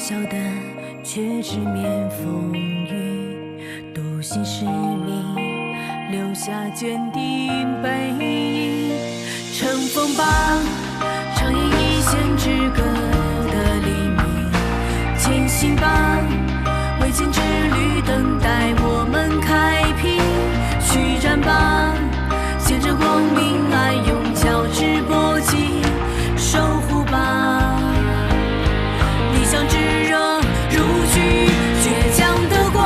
小的，却直面风雨，独行使命，留下坚定背影。乘风吧，长夜一线之隔的黎明，前行吧，未见之旅等待我们开辟，去战吧，见证光明爱用交织搏击，守护吧，理想炙热如炬，倔强的光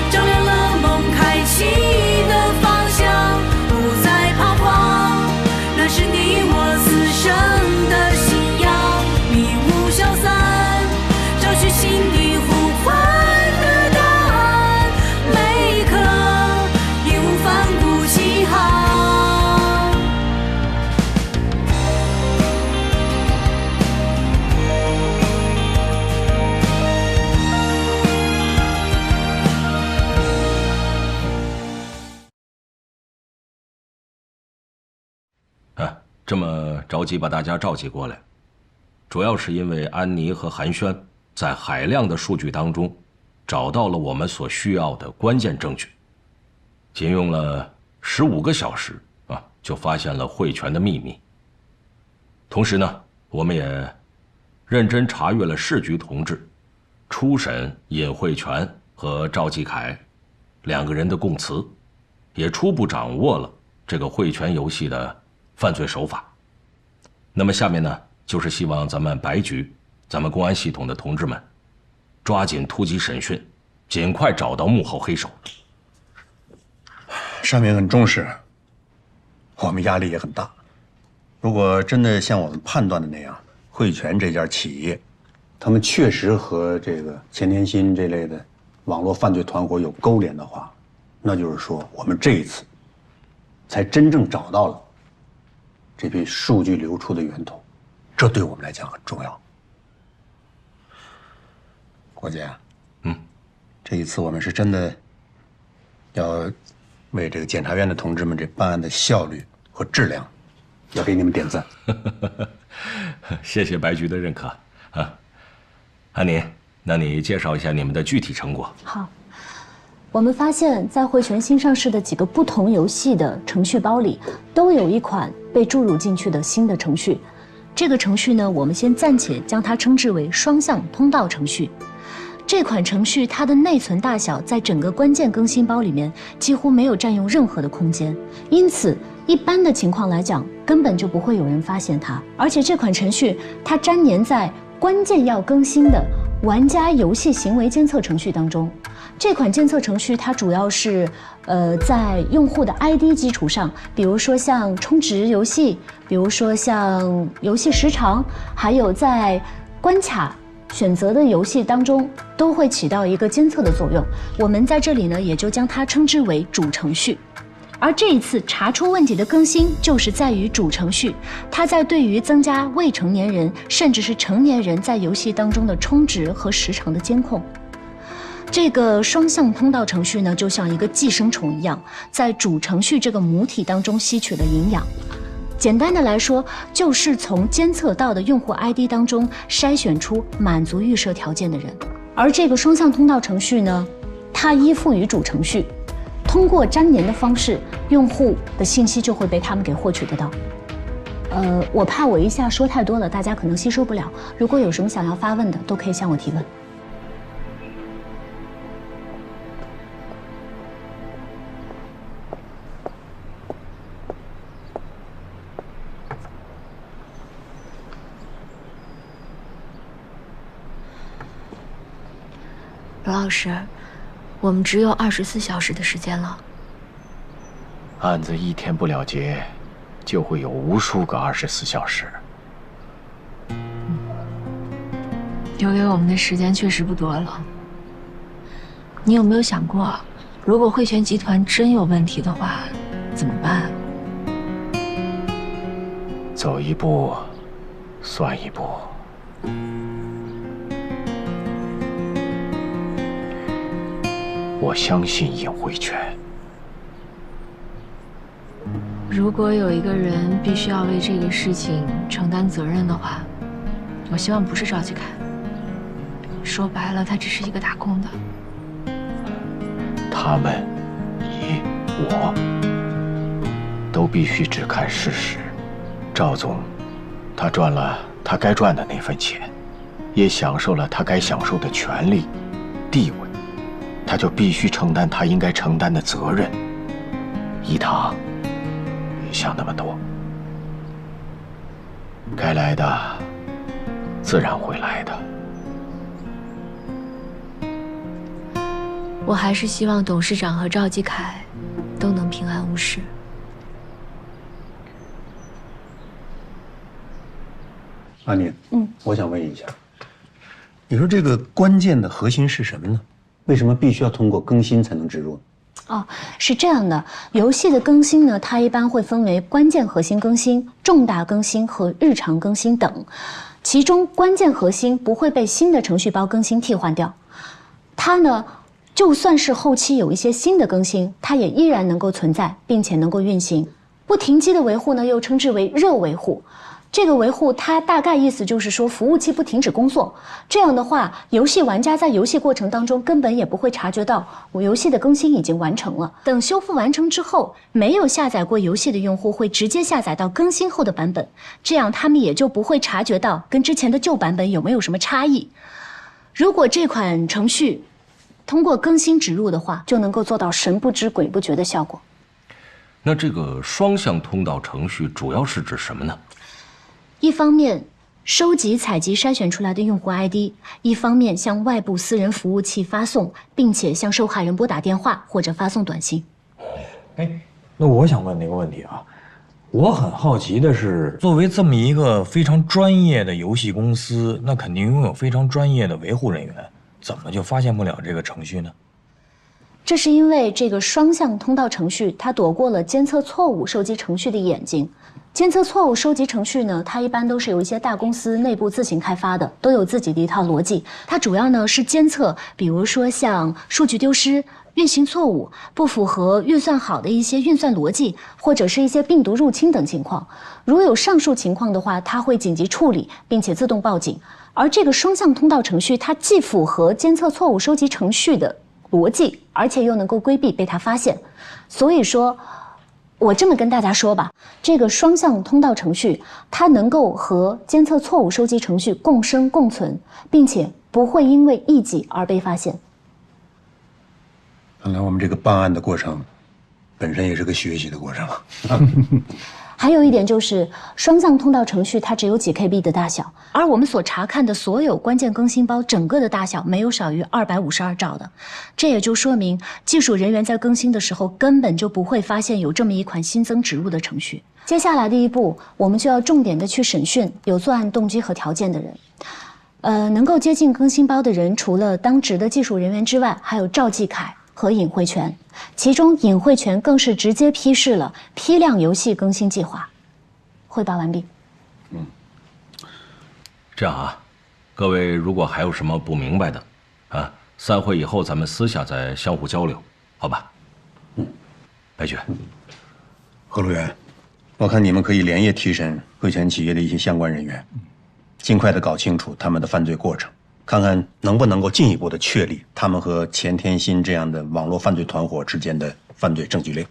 照亮了梦开启的方向，不再彷徨，那是你我此生的信仰，迷雾消散，找寻心底呼唤的答案，每一刻义无反顾起航。这么着急把大家召集过来，主要是因为安妮和韩轩在海量的数据当中找到了我们所需要的关键证据，仅用了15个小时就发现了汇泉的秘密。同时呢，我们也认真查阅了市局同志初审尹汇泉和赵继凯2个人的供词，也初步掌握了这个汇泉游戏的犯罪手法。那么下面呢，就是希望咱们白局、咱们公安系统的同志们抓紧突击审讯，尽快找到幕后黑手。上面很重视，我们压力也很大。如果真的像我们判断的那样，汇泉这家企业，他们确实和这个钱天新这类的网络犯罪团伙有勾连的话，那就是说我们这一次才真正找到了这批数据流出的源头，这对我们来讲很重要。郭姐，这一次我们是真的要为这个检察院的同志们这办案的效率和质量，要给你们点赞。谢谢白局的认可啊，安妮，那你介绍一下你们的具体成果。好。我们发现，在汇泉新上市的几个不同游戏的程序包里，都有一款被注入进去的新的程序。这个程序呢，我们先暂且将它称之为双向通道程序。这款程序它的内存大小在整个关键更新包里面几乎没有占用任何的空间，因此一般的情况来讲，根本就不会有人发现它。而且这款程序它粘连在关键要更新的玩家游戏行为监测程序当中。这款监测程序它主要是在用户的 ID 基础上，比如说像充值游戏，比如说像游戏时长，还有在关卡选择的游戏当中都会起到一个监测的作用。我们在这里呢，也就将它称之为主程序。而这一次查出问题的更新，就是在于主程序，它在对于增加未成年人甚至是成年人在游戏当中的充值和时长的监控。这个双向通道程序呢，就像一个寄生虫一样，在主程序这个母体当中吸取了营养。简单的来说，就是从监测到的用户 ID 当中筛选出满足预设条件的人。而这个双向通道程序呢，它依附于主程序，通过粘连的方式，用户的信息就会被他们给获取得到。我怕我一下说太多了，大家可能吸收不了。如果有什么想要发问的，都可以向我提问。罗老师，我们只有24小时的时间了。案子一天不了结，就会有无数个24小时。留给我们的时间确实不多了。你有没有想过，如果汇泉集团真有问题的话，怎么办？走一步，算一步。我相信尹汇泉。如果有一个人必须要为这个事情承担责任的话，我希望不是赵继凯。说白了，他只是一个打工的。他们，你我，都必须只看事实。赵总，他赚了他该赚的那份钱，也享受了他该享受的权利、地位，他就必须承担他应该承担的责任。一堂，别想那么多，该来的自然会来的。我还是希望董事长和赵继凯都能平安无事。阿宁，我想问一下，你说这个关键的核心是什么呢？为什么必须要通过更新才能植入？哦，是这样的，游戏的更新呢，它一般会分为关键核心更新、重大更新和日常更新等。其中关键核心不会被新的程序包更新替换掉，它呢，就算是后期有一些新的更新，它也依然能够存在，并且能够运行。不停机的维护呢，又称之为热维护。这个维护它大概意思就是说，服务器不停止工作。这样的话，游戏玩家在游戏过程当中根本也不会察觉到我游戏的更新已经完成了。等修复完成之后，没有下载过游戏的用户会直接下载到更新后的版本，这样他们也就不会察觉到跟之前的旧版本有没有什么差异。如果这款程序通过更新植入的话，就能够做到神不知鬼不觉的效果。那这个双向通道程序主要是指什么呢？一方面收集、采集、筛选出来的用户 ID， 一方面向外部私人服务器发送，并且向受害人拨打电话或者发送短信。哎，那我想问那个问题啊，我很好奇的是，作为这么一个非常专业的游戏公司，那肯定拥有非常专业的维护人员，怎么就发现不了这个程序呢？这是因为这个双向通道程序，它躲过了监测错误收集程序的眼睛。监测错误收集程序呢，它一般都是由一些大公司内部自行开发的，都有自己的一套逻辑。它主要呢是监测，比如说像数据丢失、运行错误、不符合运算好的一些运算逻辑，或者是一些病毒入侵等情况。如有上述情况的话，它会紧急处理，并且自动报警。而这个双向通道程序，它既符合监测错误收集程序的逻辑，而且又能够规避被它发现。所以说，我这么跟大家说吧，这个双向通道程序，它能够和监测错误收集程序共生共存，并且不会因为异己而被发现。看来我们这个办案的过程，本身也是个学习的过程。还有一点就是，双向通道程序它只有几 KB 的大小，而我们所查看的所有关键更新包整个的大小没有少于252兆的，这也就说明技术人员在更新的时候根本就不会发现有这么一款新增植入的程序。接下来的一步，我们就要重点的去审讯有作案动机和条件的人。能够接近更新包的人，除了当值的技术人员之外，还有赵继凯和尹慧泉，其中尹慧泉更是直接批示了批量游戏更新计划。汇报完毕。这样啊，各位如果还有什么不明白的，啊，散会以后咱们私下再相互交流，好吧？白雪，何路员，我看你们可以连夜提审汇泉企业的一些相关人员，尽快的搞清楚他们的犯罪过程。看看能不能够进一步的确立他们和钱天新这样的网络犯罪团伙之间的犯罪证据链，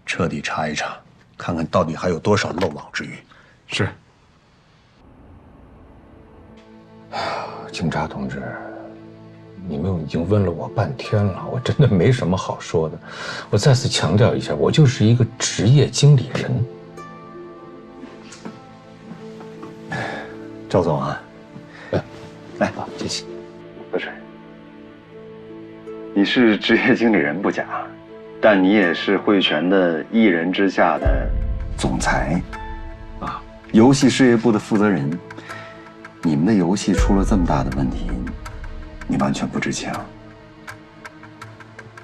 彻底查一查，看看到底还有多少漏网之鱼。是。警察同志，你们已经问了我半天了，我真的没什么好说的。我再次强调一下，我就是一个职业经理人。赵总啊，来，谢谢。不是，你是职业经理人不假，但你也是汇泉的一人之下的总裁，啊，游戏事业部的负责人。你们的游戏出了这么大的问题，你完全不知情。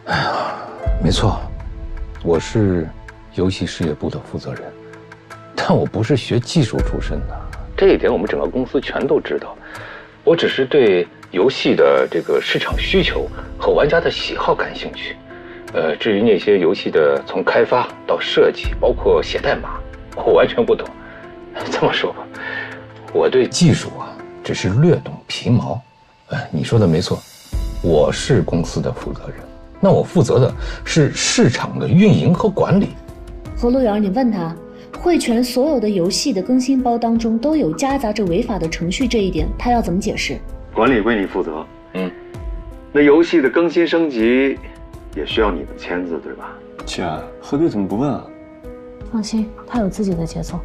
哎呀，没错，我是游戏事业部的负责人，但我不是学技术出身的，这一点我们整个公司全都知道。我只是对游戏的这个市场需求和玩家的喜好感兴趣。至于那些游戏的从开发到设计，包括写代码，我完全不懂。这么说吧，我对技术啊只是略懂皮毛，你说的没错，我是公司的负责人，那我负责的是市场的运营和管理。何路远，你问他，汇泉所有的游戏的更新包当中都有夹杂着违法的程序，这一点他要怎么解释？管理归你负责，那游戏的更新升级也需要你的签字，对吧？姐，何队怎么不问啊？放心，他有自己的节奏。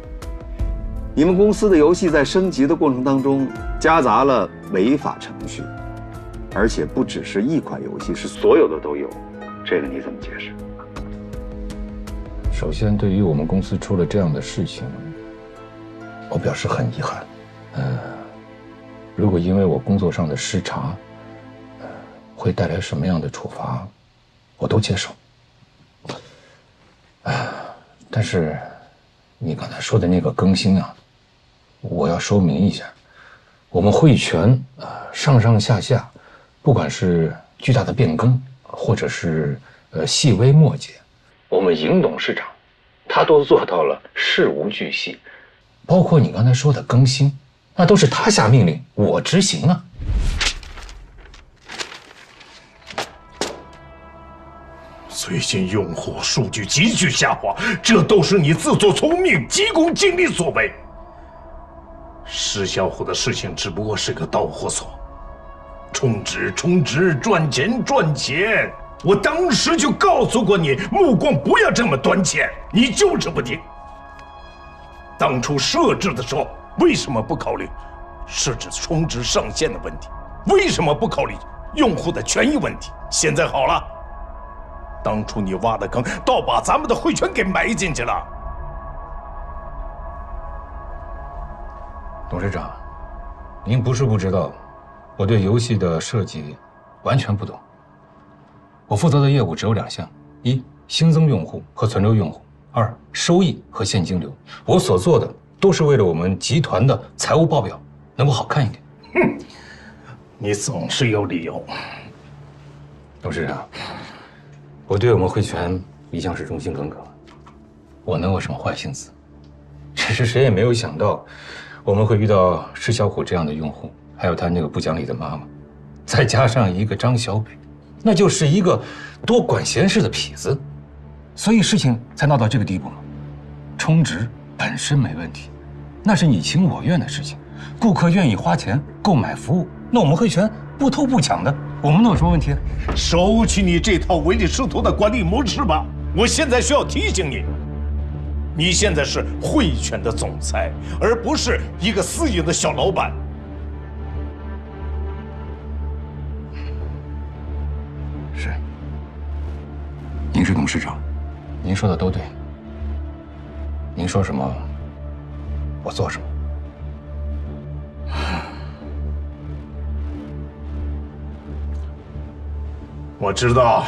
你们公司的游戏在升级的过程当中夹杂了违法程序，而且不只是一款游戏，是所有的都有，这个你怎么解释？首先，对于我们公司出了这样的事情，我表示很遗憾。如果因为我工作上的失察，会带来什么样的处罚，我都接受。但是你刚才说的那个更新啊，我要说明一下，我们汇泉上上下下，不管是巨大的变更，或者是细微末节，我们尹董事长他都做到了事无巨细，包括你刚才说的更新，那都是他下命令，我执行啊。最近用户数据急剧下滑，这都是你自作聪明、急功近利所为。石小虎的事情只不过是个导火索，充值、赚钱。我当时就告诉过你，目光不要这么短浅，你就是不听。当初设置的时候，为什么不考虑设置充值上限的问题？为什么不考虑用户的权益问题？现在好了。当初你挖的坑，倒把咱们的汇泉给埋进去了。董事长，您不是不知道，我对游戏的设计完全不懂。我负责的业务只有2项：一、新增用户和存留用户；二、收益和现金流。我所做的都是为了我们集团的财务报表能够好看一点。哼，你总是有理由。董事长，我对我们汇泉一向是忠心耿耿，我能有什么坏心思？只是谁也没有想到，我们会遇到石小虎这样的用户，还有他那个不讲理的妈妈，再加上一个张小北，那就是一个多管闲事的痞子，所以事情才闹到这个地步嘛。充值本身没问题，那是你情我愿的事情，顾客愿意花钱购买服务，那我们汇泉不偷不抢的，我们能有什么问题？收起你这套唯利是图的管理模式吧！我现在需要提醒你，你现在是汇泉的总裁，而不是一个私营的小老板。是，您是董事长，您说的都对。您说什么，我做什么。我知道，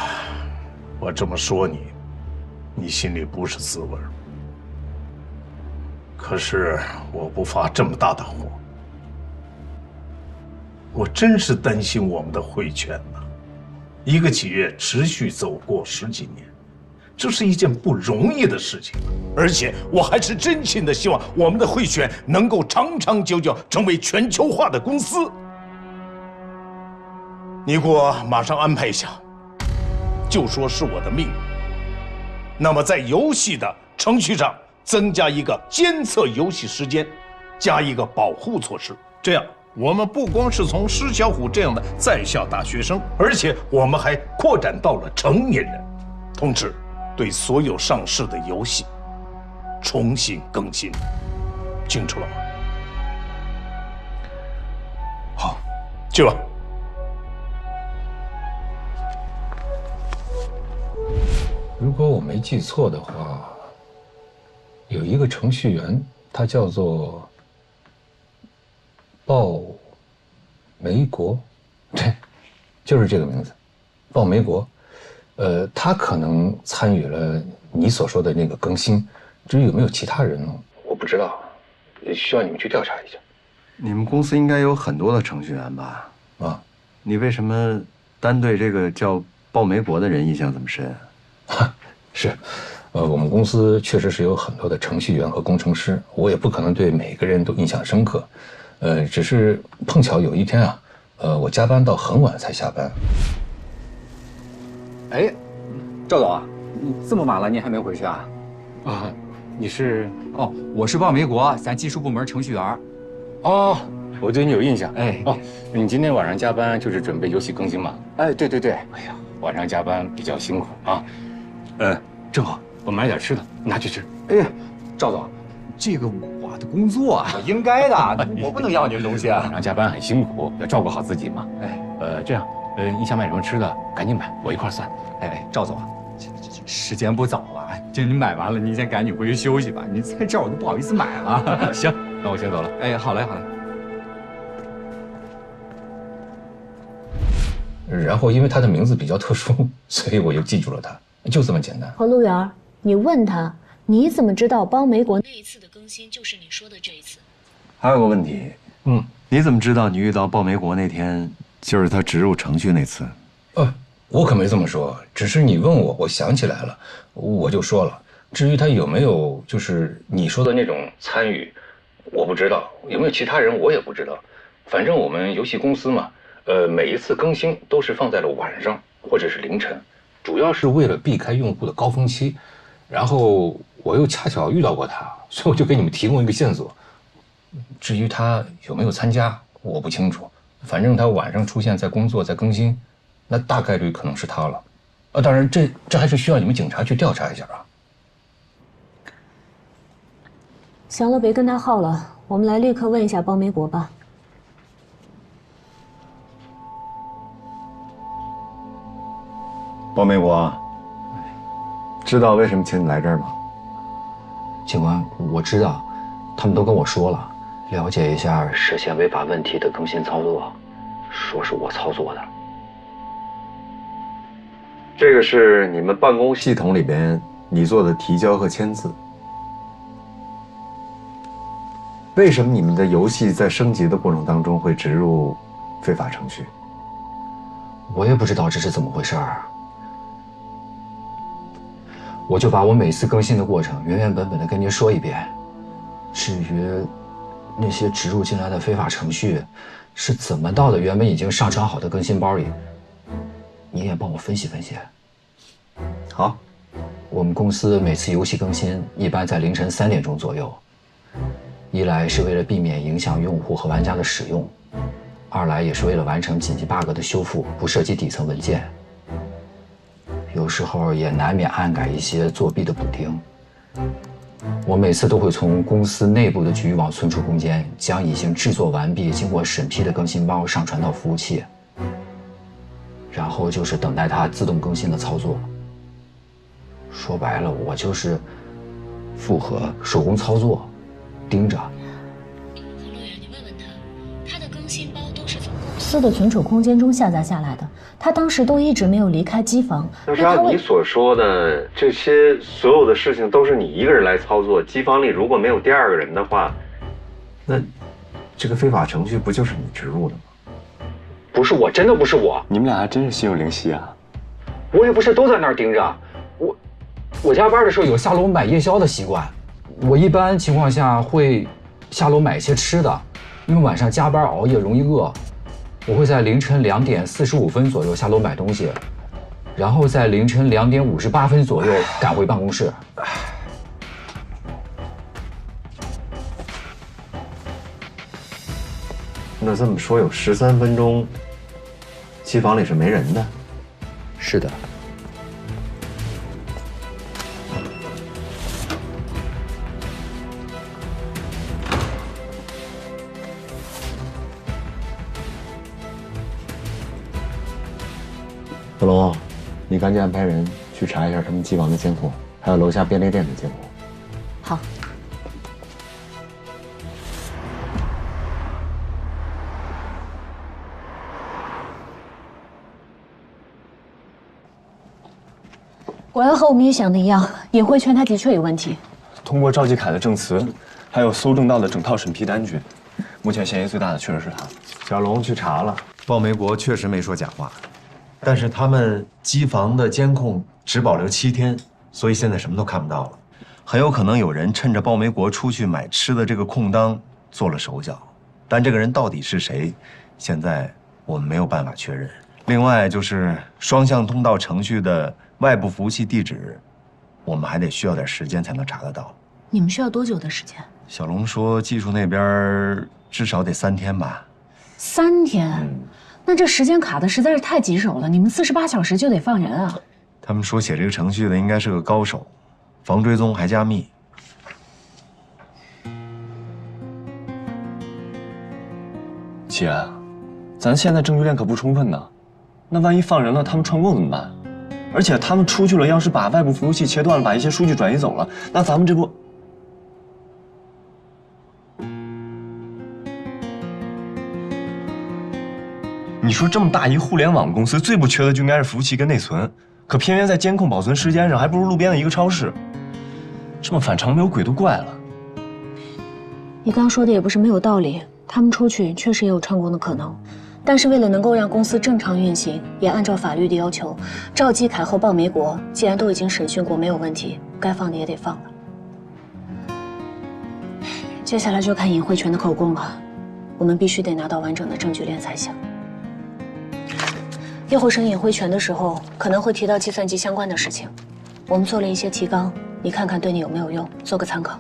我这么说你，你心里不是滋味。可是我不发这么大的火，我真是担心我们的汇泉呐。一个企业持续走过10几年，这是一件不容易的事情，而且我还是真心的希望我们的汇泉能够长长久久成为全球化的公司。你给我马上安排一下，就说是我的命令。那么在游戏的程序上增加一个监测游戏时间，加一个保护措施，这样我们不光是从施小虎这样的在校大学生，而且我们还扩展到了成年人。同时，对所有上市的游戏重新更新，清楚了吗？好，去吧。如果我没记错的话，有一个程序员，他叫做鲍梅国，对，就是这个名字，鲍梅国。他可能参与了你所说的那个更新，至于有没有其他人呢，我不知道，需要你们去调查一下。你们公司应该有很多的程序员吧？啊，你为什么单对这个叫鲍梅国的人印象这么深？是，我们公司确实是有很多的程序员和工程师，我也不可能对每个人都印象深刻，只是碰巧有一天啊，我加班到很晚才下班。哎，赵总啊，这么晚了您还没回去啊？啊，你是？哦，我是鲍梅国，咱技术部门程序员。哦，我对你有印象。哎，哦，你今天晚上加班就是准备游戏更新吗？哎，对对对。哎呀，晚上加班比较辛苦啊。正好我买点吃的，拿去吃。哎呀，赵总，这个我的工作啊，我应该的，我不能要您东西啊。晚上加班很辛苦，要照顾好自己嘛。哎，这样，你想买什么吃的，赶紧买，我一块算。哎，赵总，这时间不早了，这您买完了，您先赶紧回去休息吧。您在这儿我都不好意思买了。行，那我先走了。哎，好嘞，好嘞。然后因为他的名字比较特殊，所以我就记住了他，就这么简单。何路源，你问他，你怎么知道包梅国那一次的更新就是你说的这一次？还有个问题，你怎么知道你遇到鲍梅国那天就是他植入程序那次？我可没这么说，只是你问我，我想起来了，我就说了。至于他有没有就是你说的那种参与，我不知道，有没有其他人我也不知道。反正我们游戏公司嘛，每一次更新都是放在了晚上或者是凌晨，主要是为了避开用户的高峰期。然后我又恰巧遇到过他，所以我就给你们提供一个线索。至于他有没有参加，我不清楚。反正他晚上出现在工作，在更新，那大概率可能是他了。当然这还是需要你们警察去调查一下啊。行了，别跟他耗了，我们来立刻问一下包梅国吧。鲍梅国，知道为什么请你来这儿吗？警官，我知道，他们都跟我说了，了解一下涉嫌违法问题的更新操作，说是我操作的。这个是你们办公系统里边你做的提交和签字。为什么你们的游戏在升级的过程当中会植入非法程序？我也不知道这是怎么回事儿。我就把我每次更新的过程原原本本的跟您说一遍。至于那些植入进来的非法程序是怎么到的原本已经上传好的更新包里，你也帮我分析分析。好，我们公司每次游戏更新一般在凌晨3点钟左右，一来是为了避免影响用户和玩家的使用，二来也是为了完成紧急 bug 的修复，不涉及底层文件。有时候也难免暗改一些作弊的补丁。我每次都会从公司内部的局域网存储空间，将已经制作完毕、经过审批的更新包上传到服务器，然后就是等待它自动更新的操作。说白了，我就是复核、手工操作，盯着。你问问他，他的更新包都是从公司的存储空间中下载下来的，他当时都一直没有离开机房。那是按你所说的，这些所有的事情都是你一个人来操作，机房里如果没有第二个人的话，那这个非法程序不就是你植入的吗？不是我，真的不是我。你们俩还真是心有灵犀啊！我也不是都在那儿盯着，我加班的时候有下楼买夜宵的习惯，我一般情况下会下楼买一些吃的，因为晚上加班熬夜容易饿。我会在凌晨2点45分左右下楼买东西，然后在凌晨2点58分左右赶回办公室。那这么说，有13分钟，机房里是没人的。是的。子龙，你赶紧安排人去查一下他们机房的监控，还有楼下便利店的监控。好。果然和我们预想的一样，尹慧圈他的确有问题。通过赵继凯的证词，还有搜证到的整套审批单据，目前嫌疑最大的确实是他。小龙去查了，鲍梅国确实没说假话。但是他们机房的监控只保留7天，所以现在什么都看不到了。很有可能有人趁着鲍梅国出去买吃的这个空当做了手脚，但这个人到底是谁，现在我们没有办法确认。另外就是双向通道程序的外部服务器地址，我们还得需要点时间才能查得到。你们需要多久的时间？小龙说，技术那边至少得3天吧。3天？那这时间卡的实在是太棘手了，你们48小时就得放人啊！他们说写这个程序的应该是个高手，防追踪还加密。姐，咱现在证据链可不充分呢，那万一放人了，他们串供怎么办？而且他们出去了，要是把外部服务器切断了，把一些数据转移走了，那咱们这不……你说这么大一互联网公司，最不缺的就应该是服务器跟内存，可偏偏在监控保存时间上，还不如路边的一个超市。这么反常没有鬼都怪了。你刚说的也不是没有道理，他们出去确实也有串供的可能，但是为了能够让公司正常运行，也按照法律的要求，赵基凯和鲍梅国既然都已经审讯过没有问题，该放的也得放了。接下来就看尹慧泉的口供了，我们必须得拿到完整的证据链才行。一会儿审尹慧泉的时候，可能会提到计算机相关的事情，我们做了一些提纲，你看看对你有没有用，做个参考。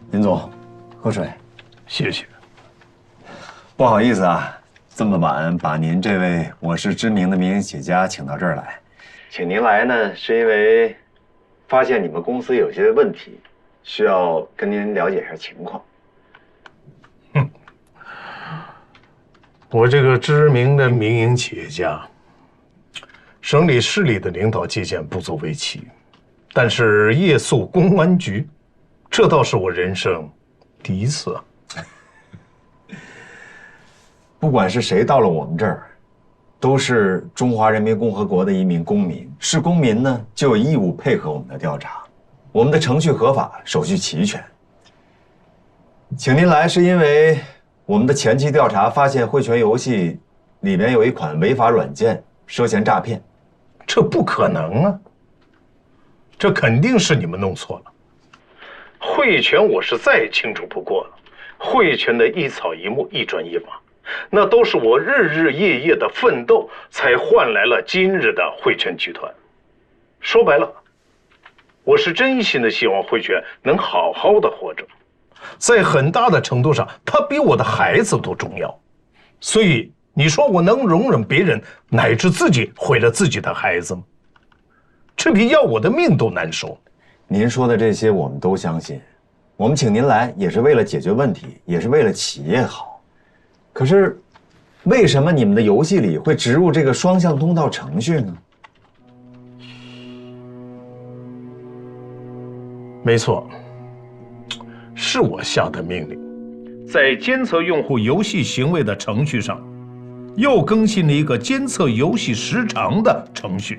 林总，喝水。谢谢。不好意思啊，这么晚把您这位我是知名的民营企业家请到这儿来。请您来呢，是因为发现你们公司有些问题，需要跟您了解一下情况。我这个知名的民营企业家，省里市里的领导接见不足为奇，但是夜宿公安局，这倒是我人生第一次啊。不管是谁到了我们这儿，都是中华人民共和国的一名公民，是公民呢就有义务配合我们的调查，我们的程序合法，手续齐全。请您来是因为我们的前期调查发现，汇泉游戏里边有一款违法软件涉嫌诈骗。这不可能啊！这肯定是你们弄错了。汇泉我是再清楚不过了，汇泉的一草一木、一砖一瓦，那都是我日日夜夜的奋斗才换来了今日的汇泉集团。说白了，我是真心的希望汇泉能好好的活着。在很大的程度上，他比我的孩子都重要，所以你说我能容忍别人乃至自己毁了自己的孩子吗？这比要我的命都难受。您说的这些我们都相信，我们请您来也是为了解决问题，也是为了企业好。可是，为什么你们的游戏里会植入这个双向通道程序呢？没错。是我下的命令，在监测用户游戏行为的程序上，又更新了一个监测游戏时长的程序。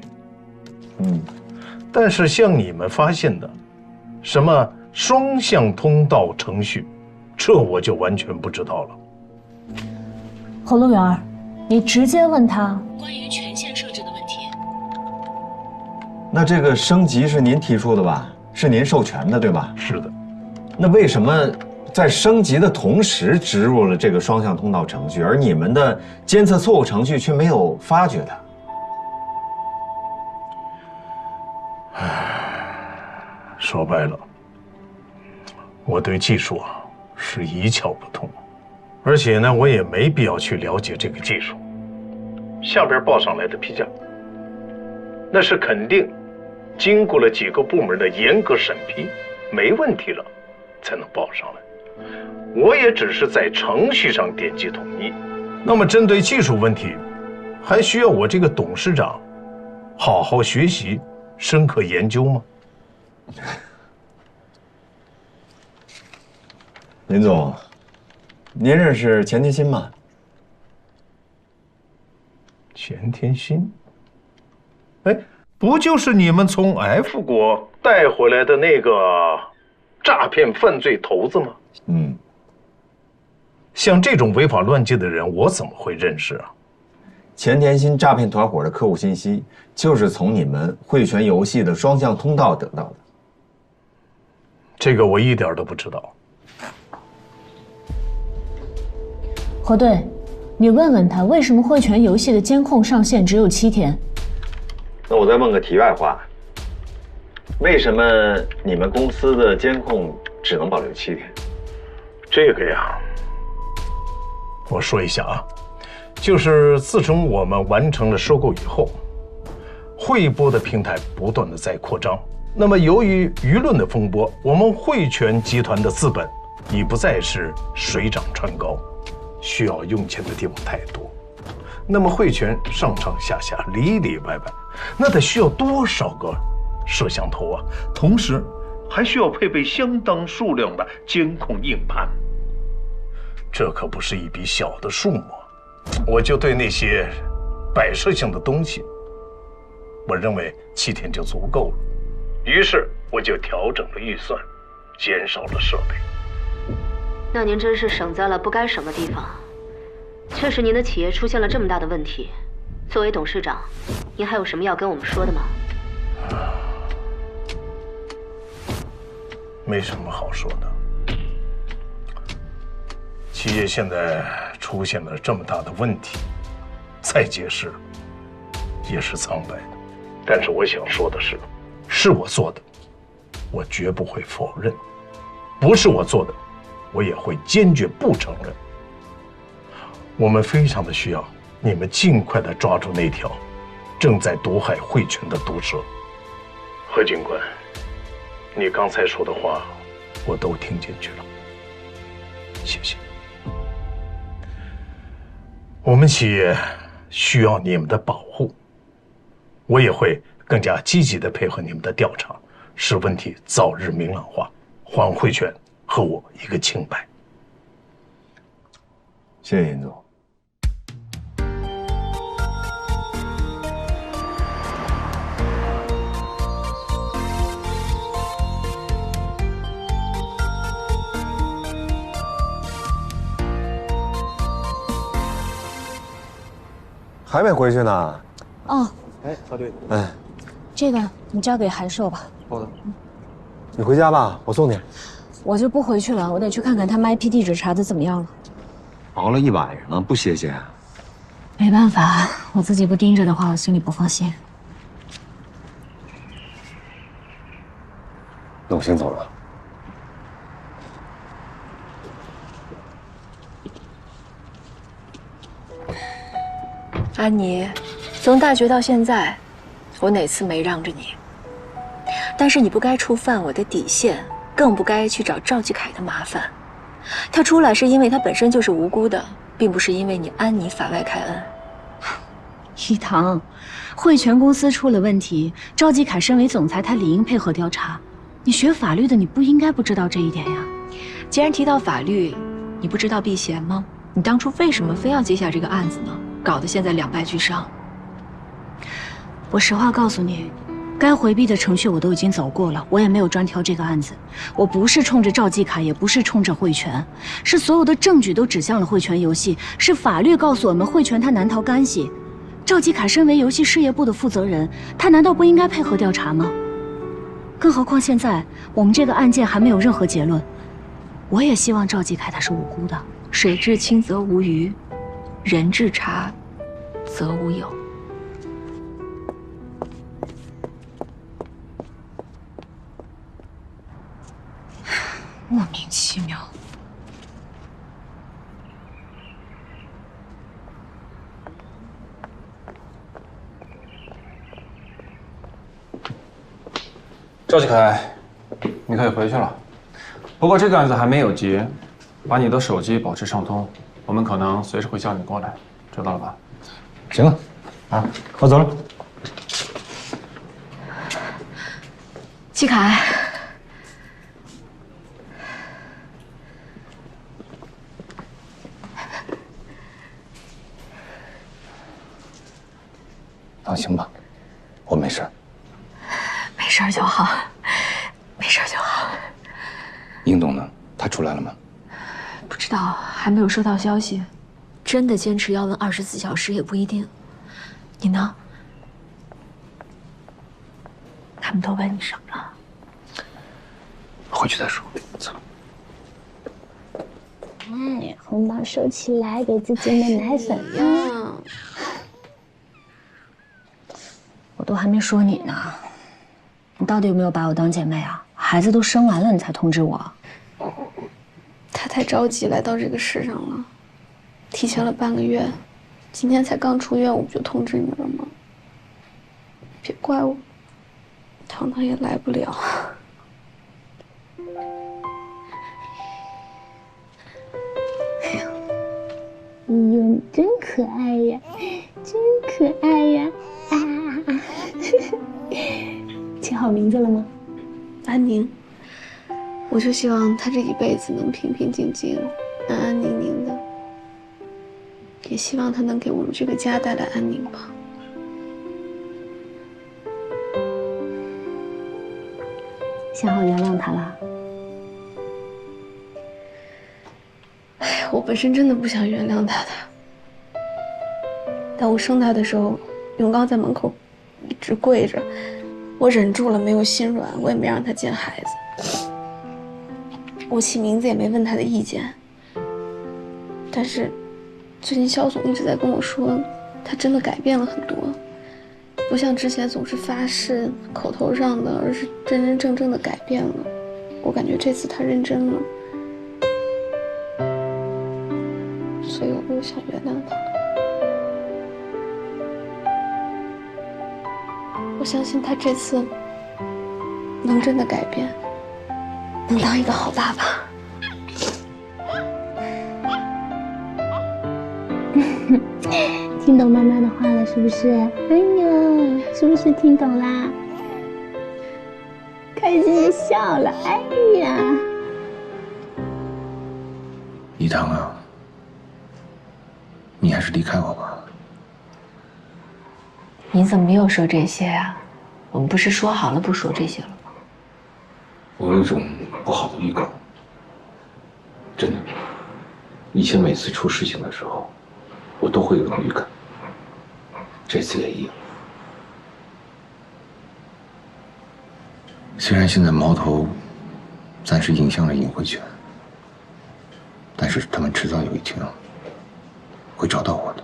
但是像你们发现的，什么双向通道程序，这我就完全不知道了。侯路源，你直接问他关于权限设置的问题。那这个升级是您提出的吧？是您授权的，对吧？是的。那为什么在升级的同时植入了这个双向通道程序，而你们的监测错误程序却没有发觉它？说白了，我对技术啊是一窍不通，而且呢，我也没必要去了解这个技术。下边报上来的批价，那是肯定经过了几个部门的严格审批，没问题了才能报上来。我也只是在程序上点击同意。那么针对技术问题，还需要我这个董事长好好学习、深刻研究吗？林总，您认识钱天新吗？钱天新？哎，不就是你们从 F 国带回来的那个诈骗犯罪头子吗？像这种违法乱纪的人，我怎么会认识啊？钱天新诈骗团伙的客户信息就是从你们汇泉游戏的双向通道得到的。这个我一点都不知道。侯队，你问问他，为什么汇泉游戏的监控上线只有7天？那我再问个题外话，为什么你们公司的监控只能保留7天？这个呀，我说一下啊，就是自从我们完成了收购以后，汇播的平台不断的在扩张。那么由于舆论的风波，我们汇泉集团的资本已不再是水涨船高，需要用钱的地方太多。那么汇泉上上下下里里外外，那得需要多少个摄像头啊？同时还需要配备相当数量的监控硬盘，这可不是一笔小的数目。我就对那些摆设性的东西，我认为7天就足够了。于是我就调整了预算，减少了设备。那您真是省在了不该省的地方。确实您的企业出现了这么大的问题，作为董事长，您还有什么要跟我们说的吗？没什么好说的。企业现在出现了这么大的问题，再解释也是苍白的。但是我想说的是我做的，我绝不会否认；不是我做的，我也会坚决不承认。我们非常的需要你们尽快的抓住那条正在毒害汇泉的毒蛇。何警官，你刚才说的话我都听进去了，谢谢。我们企业需要你们的保护，我也会更加积极的配合你们的调查，使问题早日明朗化，还汇泉和我一个清白。谢谢严总。还没回去呢。哦，哎，曹队，哎，这个你交给韩寿吧。好的。你回家吧，我送你。我就不回去了，我得去看看他们 IP 地址查的怎么样了。熬了一晚上了，不歇歇啊？没办法，我自己不盯着的话，我心里不放心。那我先走了。安妮，从大学到现在，我哪次没让着你？但是你不该触犯我的底线，更不该去找赵继凯的麻烦。他出来是因为他本身就是无辜的，并不是因为你安妮法外开恩。一堂，汇泉公司出了问题，赵继凯身为总裁，他理应配合调查。你学法律的，你不应该不知道这一点呀。既然提到法律，你不知道避嫌吗？你当初为什么非要接下这个案子呢？搞得现在两败俱伤。我实话告诉你，该回避的程序我都已经走过了，我也没有专挑这个案子。我不是冲着赵继凯，也不是冲着汇泉，是所有的证据都指向了汇泉游戏，是法律告诉我们汇泉他难逃干系。赵继凯身为游戏事业部的负责人，他难道不应该配合调查吗？更何况现在我们这个案件还没有任何结论，我也希望赵继凯他是无辜的。水至清则无鱼，人至察则无有。莫名其妙。赵继凯，你可以回去了。不过这个案子还没有结，把你的手机保持畅通，我们可能随时会叫你过来，知道了吧？行了，啊，我走了。继凯，放心吧，我没事。没事就好，没事就好。殷总呢？他出来了吗？不知道，还没有收到消息。真的坚持要问24小时也不一定。你呢？他们都问你什么了？回去再说。走。哎，红包收起来，给自己买奶粉啊！我都还没说你呢，你到底有没有把我当姐妹啊？孩子都生完了，你才通知我。他太着急来到这个世上了，提前了半个月，今天才刚出院，我不就通知你们了吗？别怪我，糖糖也来不了。哎呦，你真可爱呀，真可爱呀！啊！起好名字了吗？安宁。我就希望他这一辈子能平平静静、安安宁宁的，也希望他能给我们这个家带来安宁吧。想好原谅他了？哎呀，我本身真的不想原谅他的，但我生他的时候，永刚在门口一直跪着，我忍住了，没有心软，我也没让他见孩子。我起名字也没问他的意见，但是最近肖总一直在跟我说，他真的改变了很多，不像之前总是发誓口头上的，而是真真正正的改变了。我感觉这次他认真了，所以我又想原谅他。我相信他这次能真的改变，能当一个好爸爸。听懂妈妈的话了是不是？哎呀，是不是听懂啦？开心的笑了，哎呀！一堂啊，你还是离开我吧。你怎么又说这些啊？我们不是说好了不说这些了吗？我有一种不好的预感，真的。以前每次出事情的时候，我都会有种预感，这次也一样。虽然现在矛头暂时引向了尹慧泉，但是他们迟早有一天会找到我的。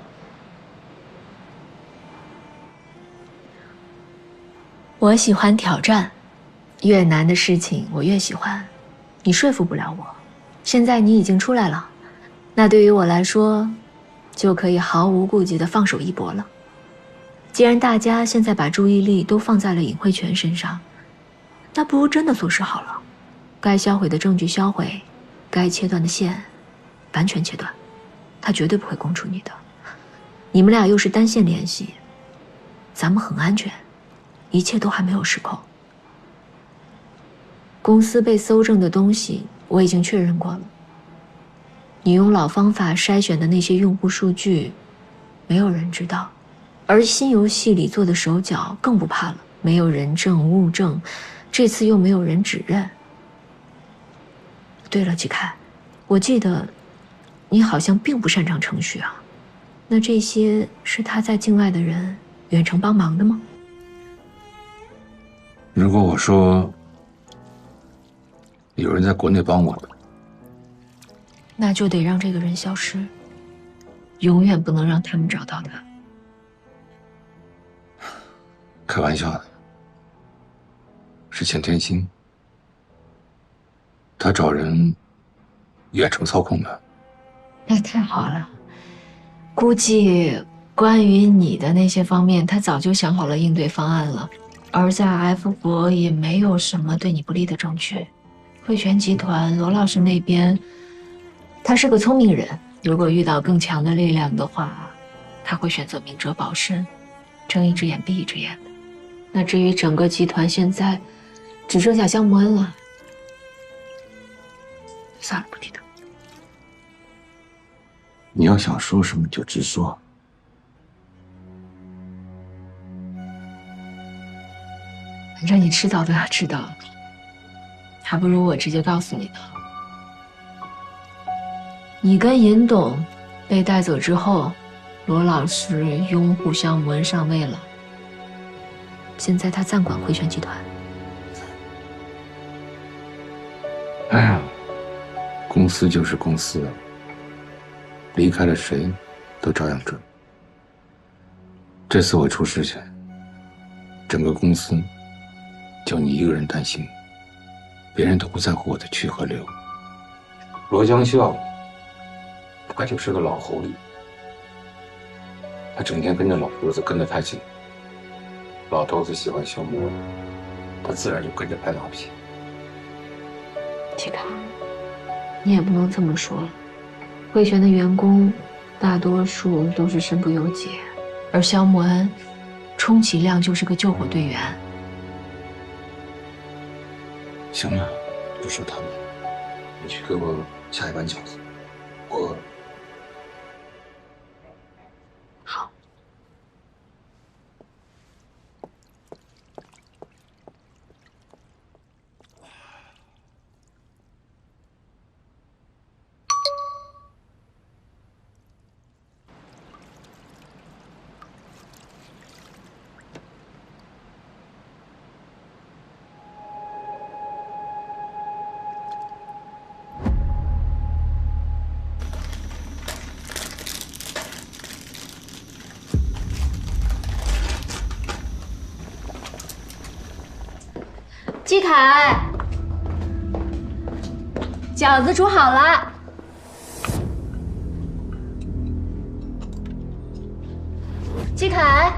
我喜欢挑战，越难的事情我越喜欢。你说服不了我，现在你已经出来了，那对于我来说，就可以毫无顾忌地放手一搏了。既然大家现在把注意力都放在了尹慧泉身上，那不如真的做事好了，该销毁的证据销毁，该切断的线完全切断，他绝对不会供出你的。你们俩又是单线联系，咱们很安全，一切都还没有失控。公司被搜证的东西我已经确认过了，你用老方法筛选的那些用户数据，没有人知道，而新游戏里做的手脚更不怕了，没有人证物证，这次又没有人指认。对了，季凯，我记得你好像并不擅长程序啊，那这些是他在境外的人远程帮忙的吗？如果我说有人在国内帮我的，那就得让这个人消失，永远不能让他们找到他。开玩笑的，是钱天星，他找人远程操控的。那太好了，估计关于你的那些方面，他早就想好了应对方案了。而在 F 国也没有什么对你不利的证据。汇泉集团罗老师那边，他是个聪明人，如果遇到更强的力量的话，他会选择明哲保身，睁一只眼闭一只眼的。那至于整个集团，现在只剩下项目恩了。算了，不提他。你要想说什么就直说。反正你迟早都要知道，还不如我直接告诉你呢。你跟尹董被带走之后，罗老师拥护项目恩上位了，现在他暂管汇泉集团。哎呀，公司就是公司，离开了谁，都照样准。这次我出事情，整个公司就你一个人担心，别人都不在乎我的去和留。罗江笑，他就是个老狐狸，他整天跟着老头子跟得太紧，老头子喜欢消磨，他自然就跟着拍马屁。齐凯，你也不能这么说，汇泉的员工大多数都是身不由己，而肖默恩充其量就是个救火队员。行了，不说他们，你去给我下一碗饺子，我饿了。好。季凯，饺子煮好了。季凯，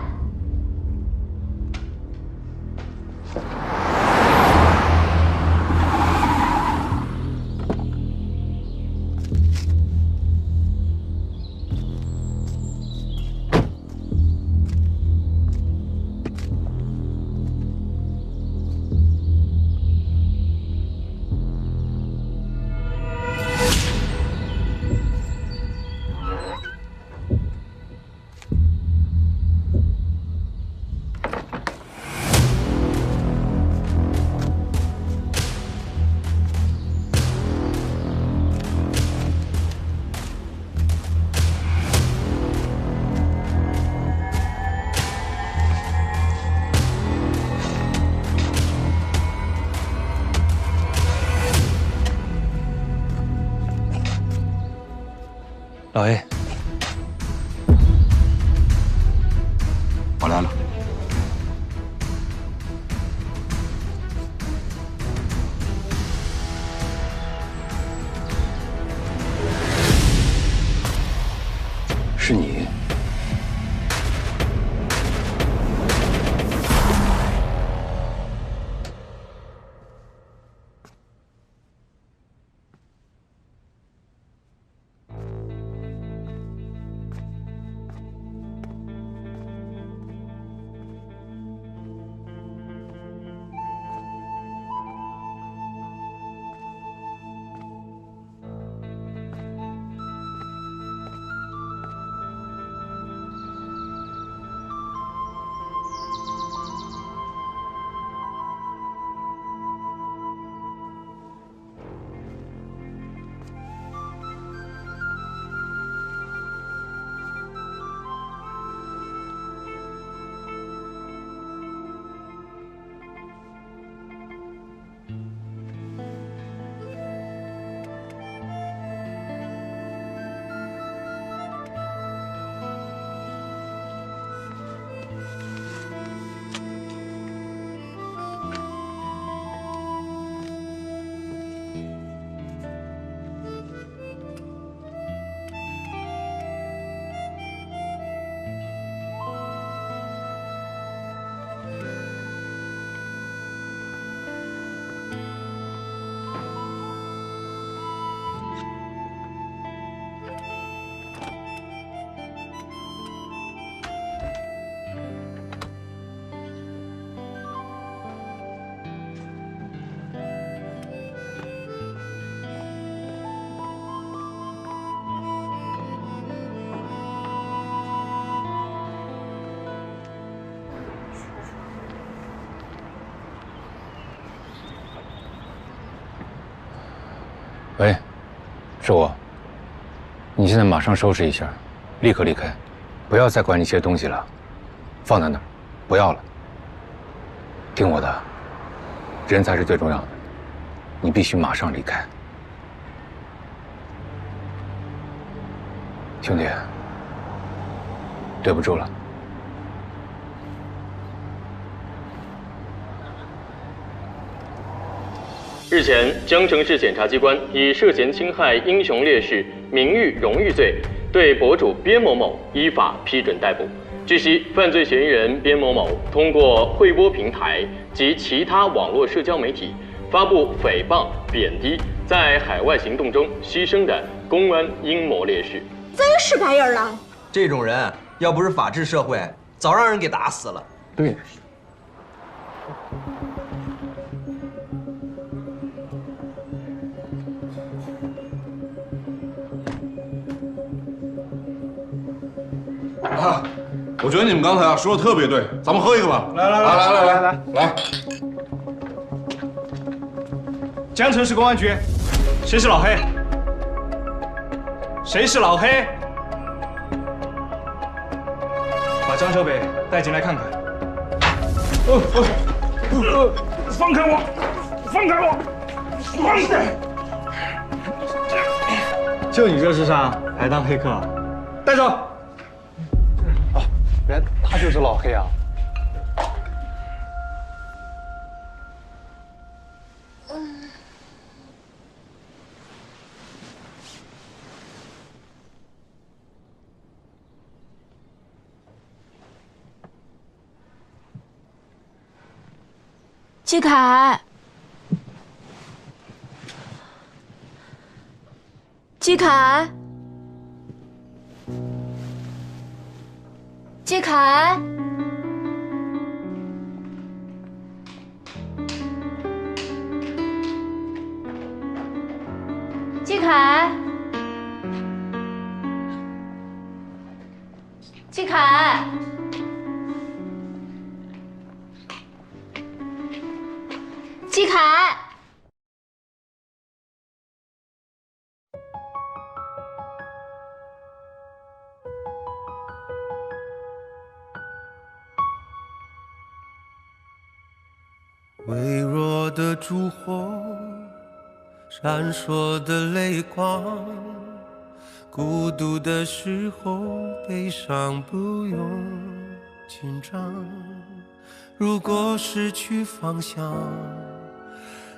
老 A， 我来了。是你？喂，是我。你现在马上收拾一下，立刻离开，不要再管那些东西了，放在那儿，不要了。听我的，人才是最重要的，你必须马上离开。兄弟，对不住了。日前，江城市检察机关以涉嫌侵害英雄烈士名誉荣誉罪，对博主边某某依法批准逮捕。据悉，犯罪嫌疑人边某某通过汇播平台及其他网络社交媒体发布诽谤、贬低在海外行动中牺牲的公安英模烈士。真是白人了！这种人要不是法治社会，早让人给打死了。对。啊，我觉得你们刚才说的特别对，咱们喝一个吧。来，江城市公安局，谁是老黑？谁是老黑？把张小北带进来看看。放开我！放开我！放开！就你这智商，还当黑客？带走！原来他就是老黑啊！季凯，季凯，季凯，季凯，季凯。季凯，微弱的烛火，闪烁的泪光，孤独的时候，悲伤不用紧张。如果失去方向，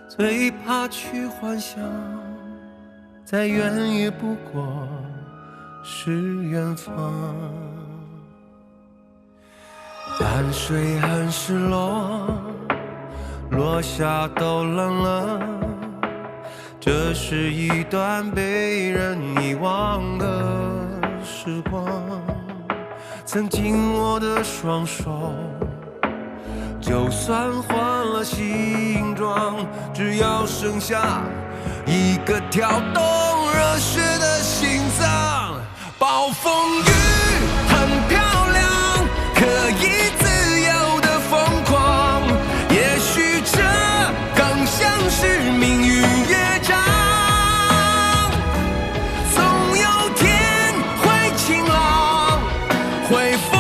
最怕去幻想，再远也不过是远方。汗水很失落，落下都冷了，这是一段被人遗忘的时光。曾经握的双手，就算换了形状，只要剩下一个跳动热血的心脏。暴风雨很漂亮，可以自由的疯狂，也许这更像是命运乐章。总有天会晴朗，会风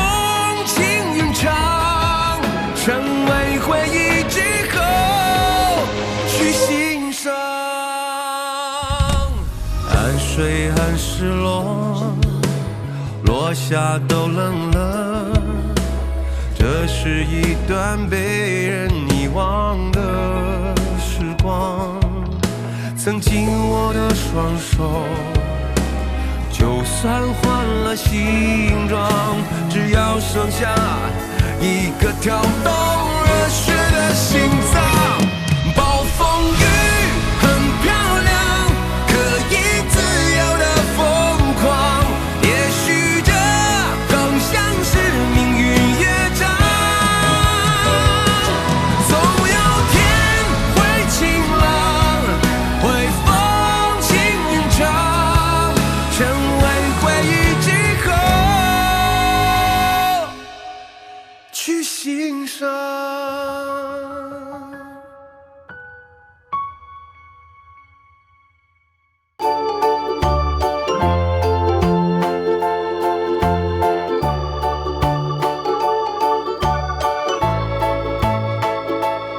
轻云长，成为回忆之后去欣赏。汗水很失落，落下都冷了，这是一段被人遗忘的时光。曾经握的双手，就算换了形状，只要剩下一个跳动热血的心脏。